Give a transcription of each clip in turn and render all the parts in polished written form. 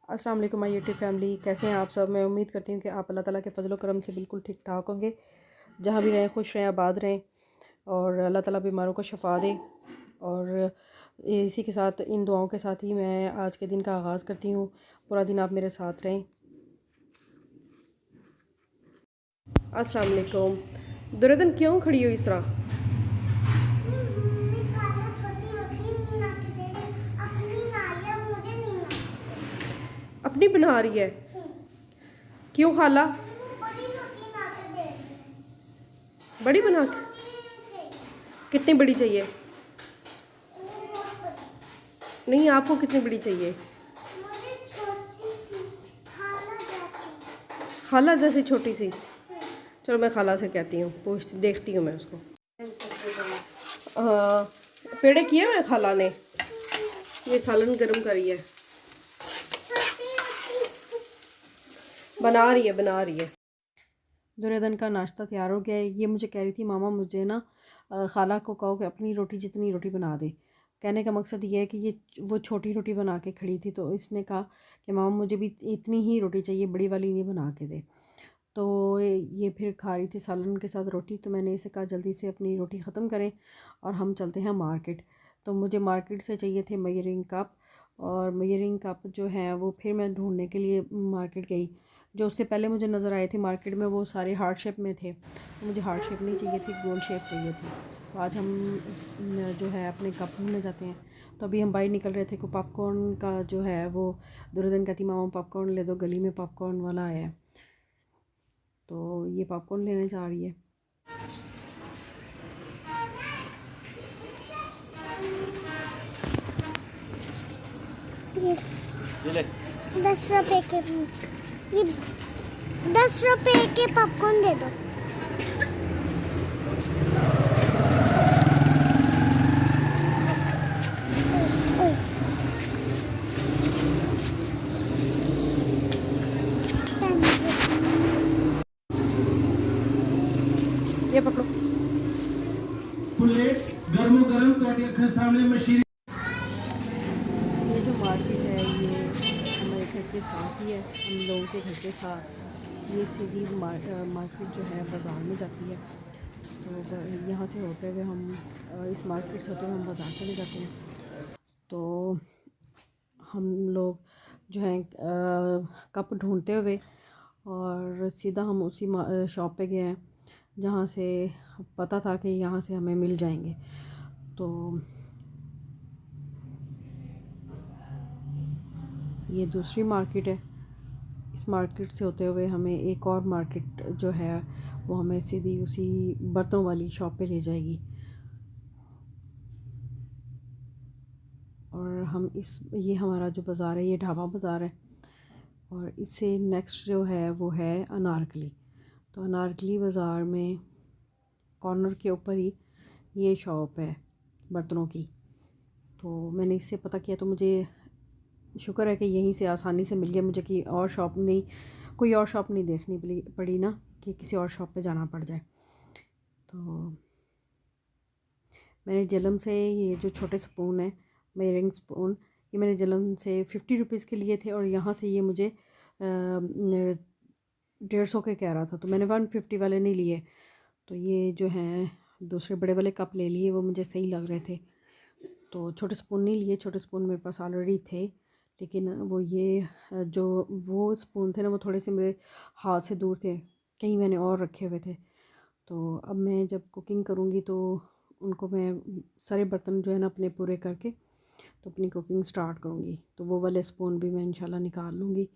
अस्सलाम वालेकुम my YouTube family, कैसे हैं आप सब। मैं उम्मीद करती हूँ कि आप अल्लाह ताला के फजल व करम से बिल्कुल ठीक ठाक होंगे। जहाँ भी रहें खुश रहें, आबाद रहें और अल्लाह ताला बीमारों को शफा दे। और इसी के साथ, इन दुआओं के साथ ही मैं आज के दिन का आगाज़ करती हूँ। पूरा दिन आप मेरे साथ रहें। अस्सलाम वालेकुम। दुर्योधन क्यों खड़ी हो इस तरह? अपनी बना रही है? क्यों खाला? बड़ी बना के? कितनी बड़ी चाहिए? नहीं, आपको कितनी बड़ी चाहिए? खाला जैसी छोटी सी? चलो मैं खाला से कहती हूँ, पूछती देखती हूँ मैं उसको। हाँ, पेड़े किए हुए खाला ने। ये सालन गर्म करी है, बना रही है। दुर्योधन का नाश्ता तैयार हो गया है। ये मुझे कह रही थी, मामा मुझे ना खाला को कहो कि अपनी रोटी जितनी रोटी बना दे। कहने का मकसद ये है कि ये वो छोटी रोटी बना के खड़ी थी, तो इसने कहा कि मामा मुझे भी इतनी ही रोटी चाहिए, बड़ी वाली नहीं बना के दे। तो ये फिर खा रही थी सालन के साथ रोटी। तो मैंने इसे कहा जल्दी से अपनी रोटी ख़त्म करें और हम चलते हैं मार्केट। तो मुझे मार्केट से चाहिए थे मेजरिंग कप, और मेजरिंग कप जो है वो फिर मैं ढूंढने के लिए मार्केट गई। जो उससे पहले मुझे नज़र आए थे मार्केट में, वो सारे हार्ट शेप में थे। तो मुझे हार्ट शेप नहीं चाहिए थी, गोल शेप चाहिए थी। तो आज हम जो है अपने कप ढूंढने जाते हैं। तो अभी हम बाहर निकल रहे थे को पॉपकॉर्न का जो है वो दुर्योधन कहती, मामा पॉपकॉर्न ले दो, गली में पॉपकॉर्न वाला आया है। तो ये पॉपकॉर्न लेने जा रही है। ये 10 रुपए के, ये 10 रुपए के पॉपकॉर्न दे दो। ये पकड़ो। गर्म गर्म तो सामने मशीन। ये जो मार्केट है ये हमारे घर के साथ ही है, हम लोगों के घर के साथ। ये सीधी मार्केट जो है बाज़ार में जाती है। तो यहाँ से होते हुए हम इस मार्केट से होते हुए हम बाज़ार चले जाते हैं। तो हम लोग जो है कप ढूंढते हुए और सीधा हम उसी शॉप पे गए हैं जहाँ से पता था कि यहाँ से हमें मिल जाएंगे। तो ये दूसरी मार्केट है। इस मार्केट से होते हुए हमें एक और मार्केट जो है वो हमें सीधी उसी बर्तनों वाली शॉप पे ले जाएगी। और हम ये हमारा जो बाज़ार है ये ढाबा बाज़ार है। और इससे नेक्स्ट जो है वो है अनारकली। तो अनारकली बाज़ार में कॉर्नर के ऊपर ही ये शॉप है बर्तनों की। तो मैंने इससे पता किया, तो मुझे शुक्र है कि यहीं से आसानी से मिल गया मुझे, कि और शॉप नहीं, कोई और शॉप नहीं देखनी पड़ी ना, कि किसी और शॉप पे जाना पड़ जाए। तो मैंने जलम से ये जो छोटे स्पून है, मेयरिंग स्पून, ये मैंने जलम से 50 रुपीज़ के लिए थे और यहाँ से ये मुझे 150 के कह रहा था। तो मैंने 150 वाले नहीं लिए। तो ये जो हैं दूसरे बड़े वाले कप ले लिए, वो मुझे सही लग रहे थे। तो छोटे स्पून नहीं लिए, छोटे स्पून मेरे पास ऑलरेडी थे। लेकिन वो ये जो वो स्पून थे ना, वो थोड़े से मेरे हाथ से दूर थे, कहीं मैंने और रखे हुए थे। तो अब मैं जब कुकिंग करूँगी तो उनको मैं सारे बर्तन जो है ना अपने पूरे करके तो अपनी कुकिंग स्टार्ट करूँगी। तो वो वाले स्पून भी मैं इंशाल्लाह निकाल लूँगी।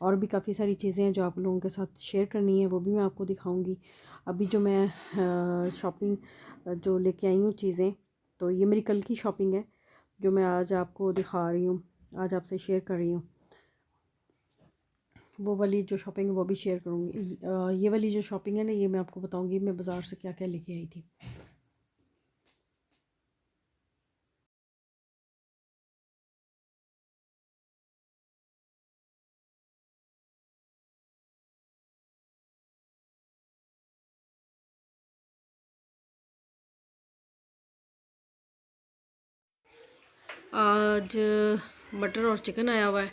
और भी काफ़ी सारी चीज़ें हैं जो आप लोगों के साथ शेयर करनी है, वो भी मैं आपको दिखाऊँगी। अभी जो मैं शॉपिंग जो लेके आई हूँ चीज़ें, तो ये मेरी कल की शॉपिंग है जो मैं आज आपको दिखा रही हूँ, आज आपसे शेयर कर रही हूँ। वो वाली जो शॉपिंग है वो भी शेयर करूँगी। ये वाली जो शॉपिंग है ना, ये मैं आपको बताऊँगी मैं बाज़ार से क्या क्या लेके आई थी। आज मटर और चिकन आया हुआ है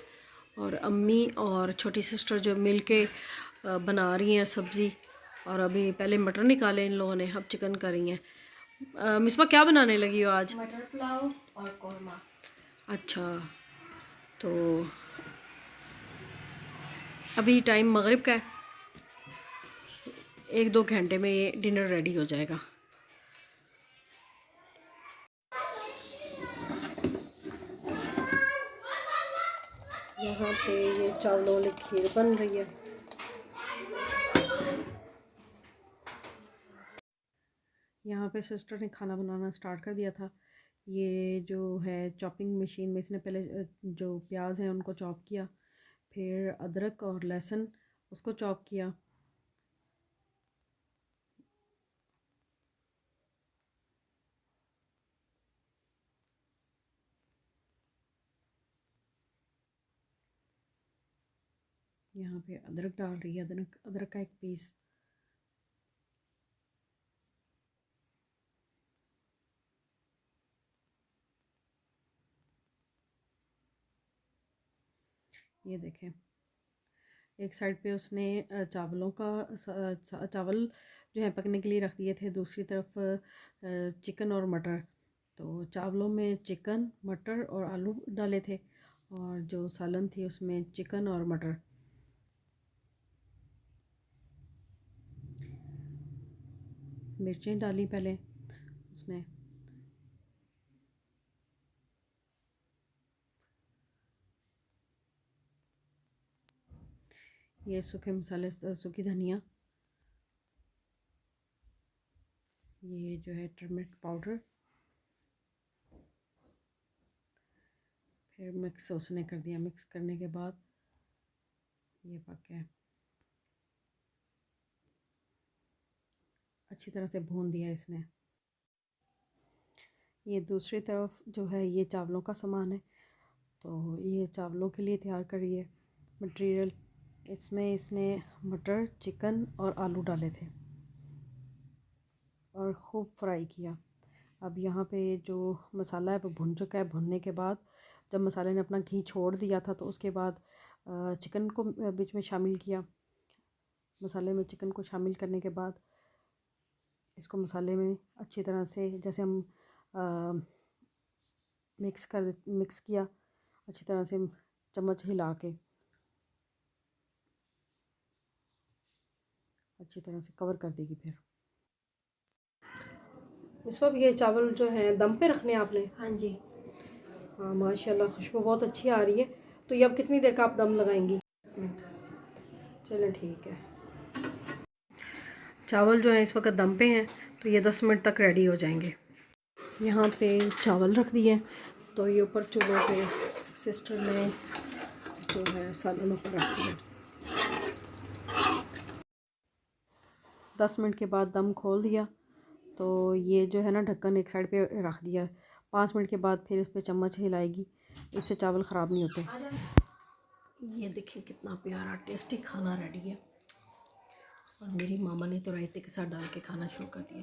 और अम्मी और छोटी सिस्टर जो मिल के बना रही हैं सब्ज़ी। और अभी पहले मटर निकाले इन लोगों ने, अब चिकन कर रही हैं। मिसबा क्या बनाने लगी हो आज? मटर पुलाव और कौरमा। अच्छा, तो अभी टाइम मगरिब का है, 1-2 घंटे में ये डिनर रेडी हो जाएगा। यहाँ पे ये चावलों वाली खीर बन रही है। यहाँ पे सिस्टर ने खाना बनाना स्टार्ट कर दिया था। ये जो है चॉपिंग मशीन में इसने पहले जो प्याज है उनको चॉप किया, फिर अदरक और लहसुन उसको चॉप किया। यहाँ पे अदरक डाल रही है, अदरक अदरक का एक पीस। ये देखें, एक साइड पे उसने चावलों का चावल जो है पकने के लिए रख दिए थे, दूसरी तरफ चिकन और मटर। तो चावलों में चिकन, मटर और आलू डाले थे, और जो सालन थी उसमें चिकन और मटर। मिर्चें डाली पहले उसने। ये सूखे मसाले, सूखी धनिया, ये जो है टर्मरिक पाउडर, फिर मिक्स उसने कर दिया। मिक्स करने के बाद ये पक गया, अच्छी तरह से भून दिया इसने। ये दूसरी तरफ जो है ये चावलों का सामान है, तो ये चावलों के लिए तैयार करिए मटेरियल। इसमें इसने मटर, चिकन और आलू डाले थे और ख़ूब फ्राई किया। अब यहाँ पे जो मसाला है वो भुन चुका है। भुनने के बाद जब मसाले ने अपना घी छोड़ दिया था तो उसके बाद चिकन को बीच में शामिल किया। मसाले में चिकन को शामिल करने के बाद इसको मसाले में अच्छी तरह से, जैसे हम मिक्स किया अच्छी तरह से, चम्मच हिला के अच्छी तरह से कवर कर देगी। फिर इस वक्त ये चावल जो हैं दम पे रखने हैं आपने? हाँ जी। हाँ माशाल्लाह, खुशबू बहुत अच्छी आ रही है। तो ये अब कितनी देर का आप दम लगाएंगी? 10 मिनट। चलो ठीक है। चावल जो है इस वक्त दम पे हैं, तो ये 10 मिनट तक रेडी हो जाएंगे। यहाँ पे चावल रख दिए, तो ये ऊपर चूल्हे पे सिस्टर ने जो है सालन ऊपर रख दिया। 10 मिनट के बाद दम खोल दिया, तो ये जो है ना ढक्कन एक साइड पे रख दिया। 5 मिनट के बाद फिर इस पर चम्मच हिलाएगी, इससे चावल ख़राब नहीं होते। ये देखें कितना प्यारा टेस्टी खाना रेडी है। और मेरी मामा ने तो रायते के साथ डाल के खाना शुरू कर दिया।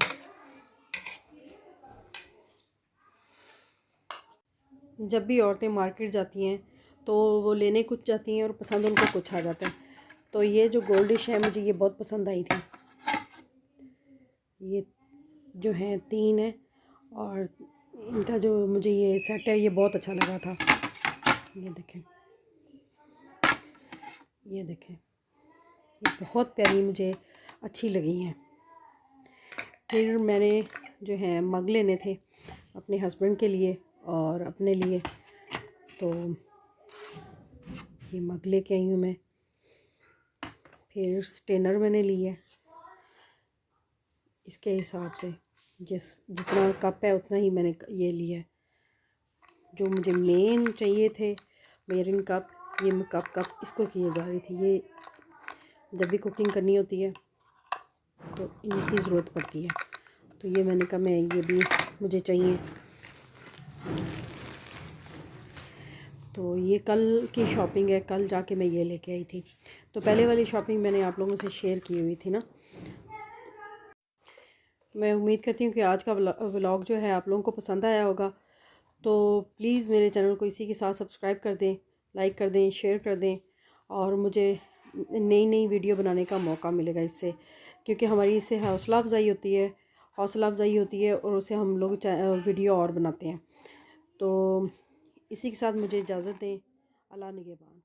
जब भी औरतें मार्केट जाती हैं तो वो लेने कुछ जाती हैं और पसंद उनको कुछ आ जाता है। तो ये जो गोल्ड डिश है मुझे ये बहुत पसंद आई थी। ये जो है 3 है, और इनका जो मुझे ये सेट है ये बहुत अच्छा लगा था। ये देखें, ये देखें, ये बहुत प्यारी मुझे अच्छी लगी हैं। फिर मैंने जो है मग लेने थे अपने हस्बैंड के लिए और अपने लिए, तो ये मग लेके आई हूँ मैं। फिर स्टेनर मैंने लिए इसके हिसाब से, जितना कप है उतना ही मैंने ये लिया है। जो मुझे मेन चाहिए थे मेयरिंग कप, ये मैं कप इसको किए जा रही थी। ये जब भी कुकिंग करनी होती है तो इनकी ज़रूरत पड़ती है, तो ये मैंने कहा मैं ये भी मुझे चाहिए। तो ये कल की शॉपिंग है, कल जाके मैं ये लेके आई थी। तो पहले वाली शॉपिंग मैंने आप लोगों से शेयर की हुई थी ना। मैं उम्मीद करती हूँ कि आज का व्लॉग जो है आप लोगों को पसंद आया होगा। तो प्लीज़ मेरे चैनल को इसी के साथ सब्सक्राइब कर दें, लाइक कर दें, शेयर कर दें और मुझे नई नई वीडियो बनाने का मौका मिलेगा इससे, क्योंकि हमारी इससे हौसला अफजाई होती है और उसे हम लोग वीडियो और बनाते हैं। तो इसी के साथ मुझे इजाज़त दें। अल्लाह निगहबान।